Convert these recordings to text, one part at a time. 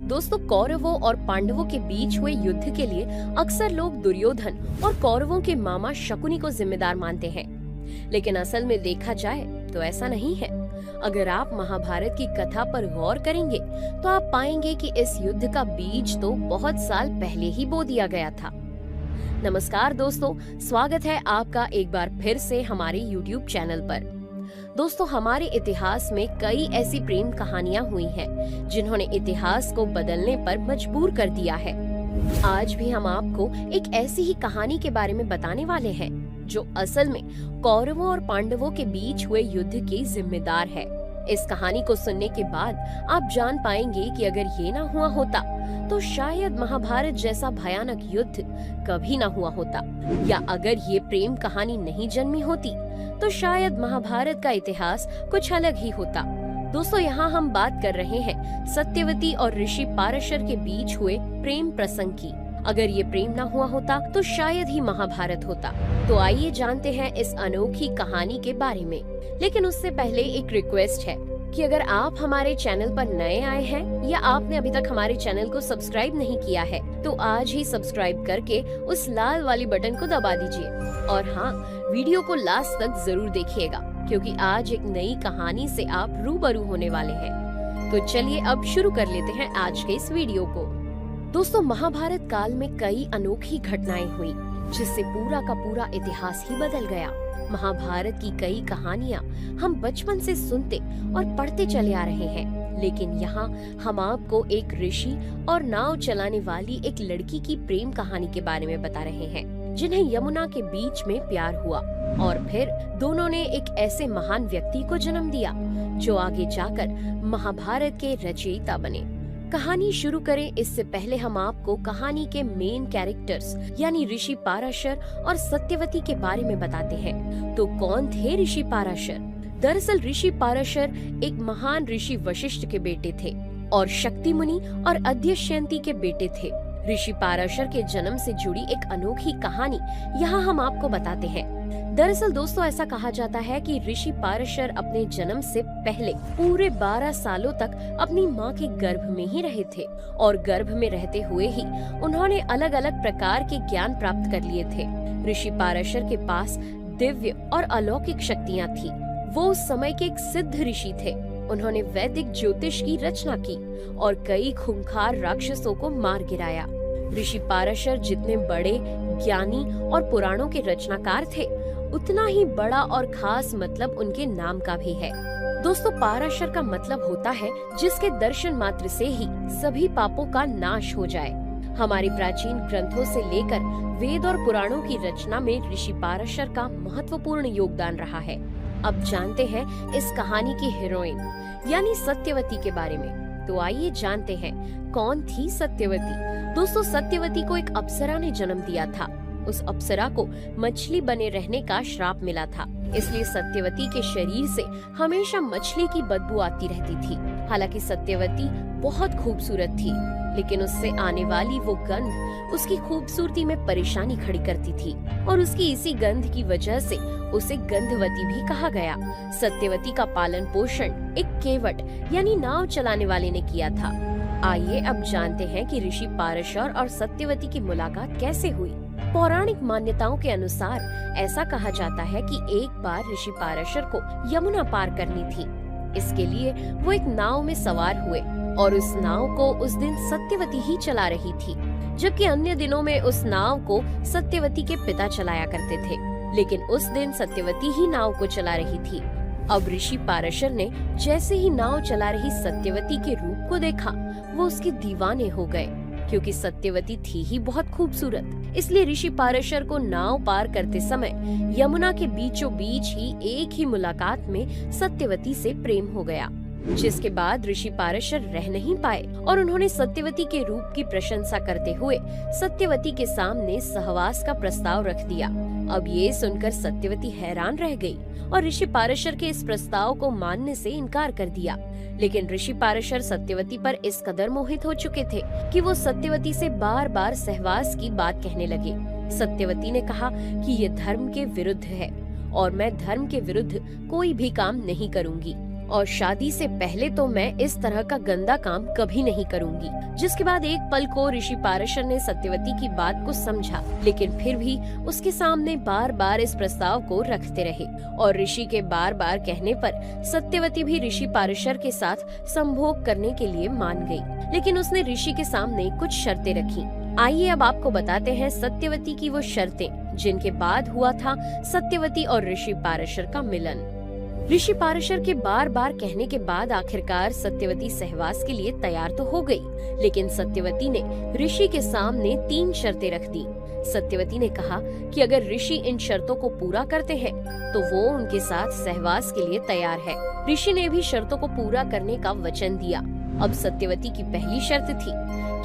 दोस्तों, कौरवों और पांडवों के बीच हुए युद्ध के लिए अक्सर लोग दुर्योधन और कौरवों के मामा शकुनी को जिम्मेदार मानते हैं, लेकिन असल में देखा जाए तो ऐसा नहीं है। अगर आप महाभारत की कथा पर गौर करेंगे तो आप पाएंगे कि इस युद्ध का बीज तो बहुत साल पहले ही बो दिया गया था। नमस्कार दोस्तों, स्वागत है आपका एक बार फिर से हमारे YouTube चैनल पर। दोस्तों, हमारे इतिहास में कई ऐसी प्रेम कहानियां हुई हैं जिन्होंने इतिहास को बदलने पर मजबूर कर दिया है। आज भी हम आपको एक ऐसी ही कहानी के बारे में बताने वाले हैं जो असल में कौरवों और पांडवों के बीच हुए युद्ध की जिम्मेदार है। इस कहानी को सुनने के बाद आप जान पाएंगे कि अगर ये ना हुआ होता तो शायद महाभारत जैसा भयानक युद्ध कभी ना हुआ होता, या अगर ये प्रेम कहानी नहीं जन्मी होती तो शायद महाभारत का इतिहास कुछ अलग ही होता। दोस्तों, यहाँ हम बात कर रहे हैं सत्यवती और ऋषि पाराशर के बीच हुए प्रेम प्रसंग की। अगर ये प्रेम ना हुआ होता तो शायद ही महाभारत होता। तो आइए जानते हैं इस अनोखी कहानी के बारे में। लेकिन उससे पहले एक रिक्वेस्ट है कि अगर आप हमारे चैनल पर नए आए हैं या आपने अभी तक हमारे चैनल को सब्सक्राइब नहीं किया है तो आज ही सब्सक्राइब करके उस लाल वाली बटन को दबा दीजिए। और हाँ, वीडियो को लास्ट तक जरूर देखिएगा क्योंकि आज एक नई कहानी से आप रूबरू होने वाले हैं। तो चलिए अब शुरू कर लेते हैं आज के इस वीडियो को। दोस्तों, महाभारत काल में कई अनोखी घटनाएं हुई जिससे पूरा का पूरा इतिहास ही बदल गया। महाभारत की कई कहानियां हम बचपन से सुनते और पढ़ते चले आ रहे हैं, लेकिन यहाँ हम आपको एक ऋषि और नाव चलाने वाली एक लड़की की प्रेम कहानी के बारे में बता रहे हैं जिन्हें यमुना के बीच में प्यार हुआ और फिर दोनों ने एक ऐसे महान व्यक्ति को जन्म दिया जो आगे जाकर महाभारत के रचयिता बने। कहानी शुरू करें इससे पहले हम आपको कहानी के मेन कैरेक्टर्स यानी ऋषि पाराशर और सत्यवती के बारे में बताते हैं। तो कौन थे ऋषि पाराशर? दरअसल ऋषि पाराशर एक महान ऋषि वशिष्ठ के बेटे थे और शक्ति मुनि और अद्यश्यंती के बेटे थे। ऋषि पाराशर के जन्म से जुड़ी एक अनोखी कहानी यहाँ हम आपको बताते हैं। दरअसल दोस्तों, ऐसा कहा जाता है कि ऋषि पाराशर अपने जन्म से पहले पूरे 12 सालों तक अपनी माँ के गर्भ में ही रहे थे और गर्भ में रहते हुए ही उन्होंने अलग अलग प्रकार के ज्ञान प्राप्त कर लिए थे। ऋषि पाराशर के पास दिव्य और अलौकिक शक्तियाँ थी। वो उस समय के एक सिद्ध ऋषि थे। उन्होंने वैदिक ज्योतिष की रचना की और कई खूंखार राक्षसों को मार गिराया। ऋषि पाराशर जितने बड़े ज्ञानी और पुराणों के रचनाकार थे उतना ही बड़ा और खास मतलब उनके नाम का भी है। दोस्तों, पाराशर का मतलब होता है जिसके दर्शन मात्र से ही सभी पापों का नाश हो जाए। हमारे प्राचीन ग्रंथों से लेकर वेद और पुराणों की रचना में ऋषि पाराशर का महत्वपूर्ण योगदान रहा है। अब जानते हैं इस कहानी की हीरोइन यानी सत्यवती के बारे में। तो आइए जानते हैं कौन थी सत्यवती। दोस्तों, सत्यवती को एक अप्सरा ने जन्म दिया था। उस अप्सरा को मछली बने रहने का श्राप मिला था, इसलिए सत्यवती के शरीर से हमेशा मछली की बदबू आती रहती थी। हालांकि सत्यवती बहुत खूबसूरत थी, लेकिन उससे आने वाली वो गंध उसकी खूबसूरती में परेशानी खड़ी करती थी और उसकी इसी गंध की वजह से उसे गंधवती भी कहा गया। सत्यवती का पालन पोषण एक केवट यानी नाव चलाने वाले ने किया था। आइए अब जानते हैं कि ऋषि पाराशर और सत्यवती की मुलाकात कैसे हुई। पौराणिक मान्यताओं के अनुसार ऐसा कहा जाता है कि एक बार ऋषि पाराशर को यमुना पार करनी थी। इसके लिए वो एक नाव में सवार हुए और उस नाव को उस दिन सत्यवती ही चला रही थी, जबकि अन्य दिनों में उस नाव को सत्यवती के पिता चलाया करते थे। लेकिन उस दिन सत्यवती ही नाव को चला रही थी। अब ऋषि पाराशर ने जैसे ही नाव चला रही सत्यवती के रूप को देखा, वो उसके दीवाने हो गए क्योंकि सत्यवती थी ही बहुत खूबसूरत। इसलिए ऋषि पाराशर को नाव पार करते समय यमुना के बीचों बीच ही एक ही मुलाकात में सत्यवती से प्रेम हो गया, जिसके बाद ऋषि पाराशर रह नहीं पाए और उन्होंने सत्यवती के रूप की प्रशंसा करते हुए सत्यवती के सामने सहवास का प्रस्ताव रख दिया। अब ये सुनकर सत्यवती हैरान रह गई और ऋषि पाराशर के इस प्रस्ताव को मानने से इनकार कर दिया। लेकिन ऋषि पाराशर सत्यवती पर इस कदर मोहित हो चुके थे कि वो सत्यवती से बार बार सहवास की बात कहने लगे। सत्यवती ने कहा कि ये धर्म के विरुद्ध है और मैं धर्म के विरुद्ध कोई भी काम नहीं करूंगी। और शादी से पहले तो मैं इस तरह का गंदा काम कभी नहीं करूंगी। जिसके बाद एक पल को ऋषि पाराशर ने सत्यवती की बात को समझा, लेकिन फिर भी उसके सामने बार बार इस प्रस्ताव को रखते रहे और ऋषि के बार बार कहने पर सत्यवती भी ऋषि पाराशर के साथ संभोग करने के लिए मान गई। लेकिन उसने ऋषि के सामने कुछ शर्तें रखी। आइए अब आपको बताते हैं सत्यवती की वो शर्तें जिनके बाद हुआ था सत्यवती और ऋषि पाराशर का मिलन। ऋषि पाराशर के बार बार कहने के बाद आखिरकार सत्यवती सहवास के लिए तैयार तो हो गई, लेकिन सत्यवती ने ऋषि के सामने 3 शर्तें रख दी। सत्यवती ने कहा कि अगर ऋषि इन शर्तों को पूरा करते हैं तो वो उनके साथ सहवास के लिए तैयार है। ऋषि ने भी शर्तों को पूरा करने का वचन दिया। अब सत्यवती की पहली शर्त थी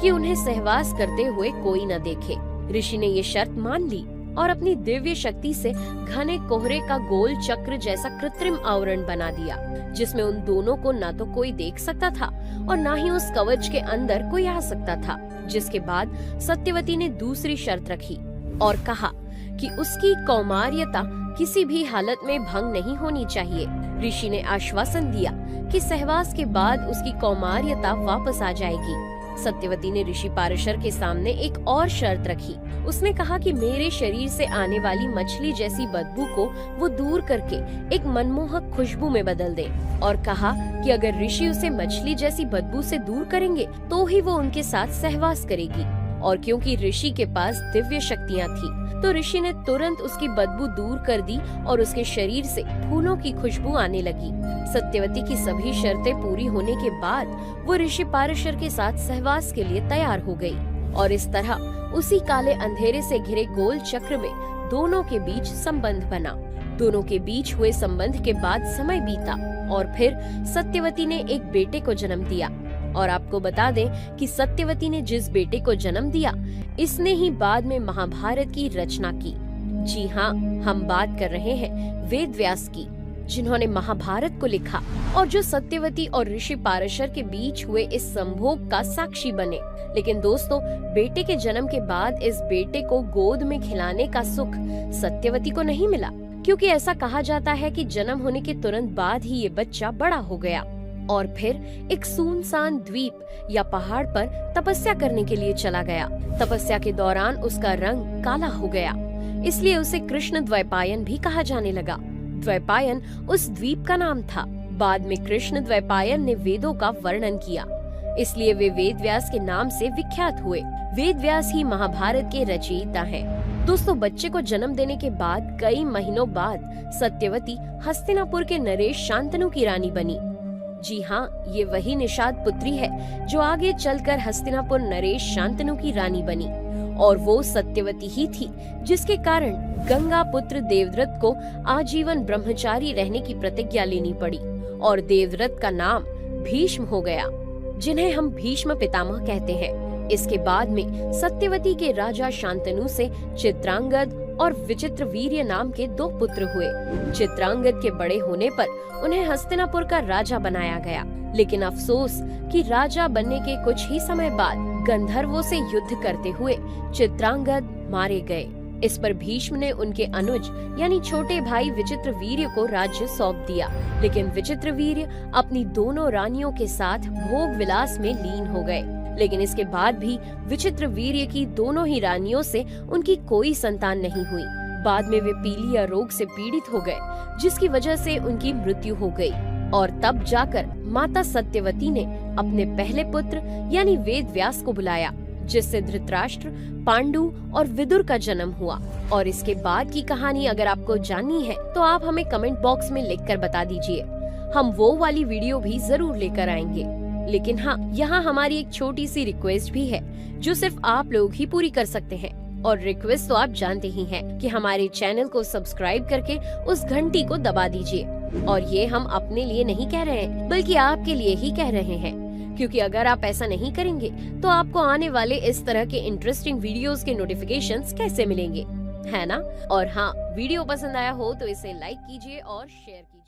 कि उन्हें सहवास करते हुए कोई न देखे। ऋषि ने ये शर्त मान ली और अपनी दिव्य शक्ति से घने कोहरे का गोल चक्र जैसा कृत्रिम आवरण बना दिया, जिसमें उन दोनों को न तो कोई देख सकता था और न ही उस कवच के अंदर कोई आ सकता था। जिसके बाद सत्यवती ने दूसरी शर्त रखी और कहा कि उसकी कौमार्यता किसी भी हालत में भंग नहीं होनी चाहिए। ऋषि ने आश्वासन दिया कि सहवास के बाद उसकी कौमार्यता वापस आ जाएगी। सत्यवती ने ऋषि पाराशर के सामने एक और शर्त रखी। उसने कहा कि मेरे शरीर से आने वाली मछली जैसी बदबू को वो दूर करके एक मनमोहक खुशबू में बदल दे और कहा कि अगर ऋषि उसे मछली जैसी बदबू से दूर करेंगे तो ही वो उनके साथ सहवास करेगी। और क्योंकि ऋषि के पास दिव्य शक्तियाँ थी तो ऋषि ने तुरंत उसकी बदबू दूर कर दी और उसके शरीर से फूलों की खुशबू आने लगी। सत्यवती की सभी शर्तें पूरी होने के बाद वो ऋषि पाराशर के साथ सहवास के लिए तैयार हो गई और इस तरह उसी काले अंधेरे से घिरे गोल चक्र में दोनों के बीच संबंध बना। दोनों के बीच हुए संबंध के बाद समय बीता और फिर सत्यवती ने एक बेटे को जन्म दिया। और आपको बता दें कि सत्यवती ने जिस बेटे को जन्म दिया, इसने ही बाद में महाभारत की रचना की। जी हाँ, हम बात कर रहे हैं वेद व्यास की, जिन्होंने महाभारत को लिखा और जो सत्यवती और ऋषि पाराशर के बीच हुए इस संभोग का साक्षी बने। लेकिन दोस्तों, बेटे के जन्म के बाद इस बेटे को गोद में खिलाने का सुख सत्यवती को नहीं मिला, क्योंकि ऐसा कहा जाता है कि जन्म होने के तुरंत बाद ही ये बच्चा बड़ा हो गया और फिर एक सुनसान द्वीप या पहाड़ पर तपस्या करने के लिए चला गया। तपस्या के दौरान उसका रंग काला हो गया, इसलिए उसे कृष्ण द्वैपायन भी कहा जाने लगा। द्वैपायन उस द्वीप का नाम था। बाद में कृष्ण द्वैपायन ने वेदों का वर्णन किया, इसलिए वे वेद व्यास के नाम से विख्यात हुए। वेद व्यास ही महाभारत के रचयिता हैं। दोस्तों, बच्चे को जन्म देने के बाद कई महीनों बाद सत्यवती हस्तिनापुर के नरेश शांतनु की रानी बनी। जी हाँ, ये वही निषाद पुत्री है जो आगे चलकर हस्तिनापुर नरेश शांतनु की रानी बनी और वो सत्यवती ही थी जिसके कारण गंगा पुत्र देवव्रत को आजीवन ब्रह्मचारी रहने की प्रतिज्ञा लेनी पड़ी और देवव्रत का नाम भीष्म हो गया, जिन्हें हम भीष्म पितामह कहते हैं। इसके बाद में सत्यवती के राजा शांतनु से चित्रांगद और विचित्रवीर्य नाम के 2 पुत्र हुए। चित्रांगद के बड़े होने पर उन्हें हस्तिनापुर का राजा बनाया गया, लेकिन अफसोस कि राजा बनने के कुछ ही समय बाद गंधर्वों से युद्ध करते हुए चित्रांगद मारे गए। इस पर भीष्म ने उनके अनुज यानी छोटे भाई विचित्रवीर्य को राज्य सौंप दिया, लेकिन विचित्रवीर्य अपनी दोनों रानियों के साथ भोग विलास में लीन हो गए। लेकिन इसके बाद भी विचित्रवीर्य की दोनों ही रानियों से उनकी कोई संतान नहीं हुई। बाद में वे पीलिया रोग से पीड़ित हो गए, जिसकी वजह से उनकी मृत्यु हो गई और तब जाकर माता सत्यवती ने अपने पहले पुत्र यानी वेद व्यास को बुलाया, जिससे धृतराष्ट्र, पांडु और विदुर का जन्म हुआ। और इसके बाद की कहानी अगर आपको जाननी है तो आप हमें कमेंट बॉक्स में लिखकर बता दीजिए। हम वो वाली वीडियो भी जरूर लेकर आएंगे। लेकिन हाँ, यहाँ हमारी एक छोटी सी रिक्वेस्ट भी है जो सिर्फ आप लोग ही पूरी कर सकते हैं। और रिक्वेस्ट तो आप जानते ही हैं कि हमारे चैनल को सब्सक्राइब करके उस घंटी को दबा दीजिए। और ये हम अपने लिए नहीं कह रहे हैं, बल्कि आपके लिए ही कह रहे हैं, क्योंकि अगर आप ऐसा नहीं करेंगे तो आपको आने वाले इस तरह के इंटरेस्टिंग वीडियोस के नोटिफिकेशंस कैसे मिलेंगे, है ना? और हाँ, वीडियो पसंद आया हो तो इसे लाइक कीजिए और शेयर कीजिए।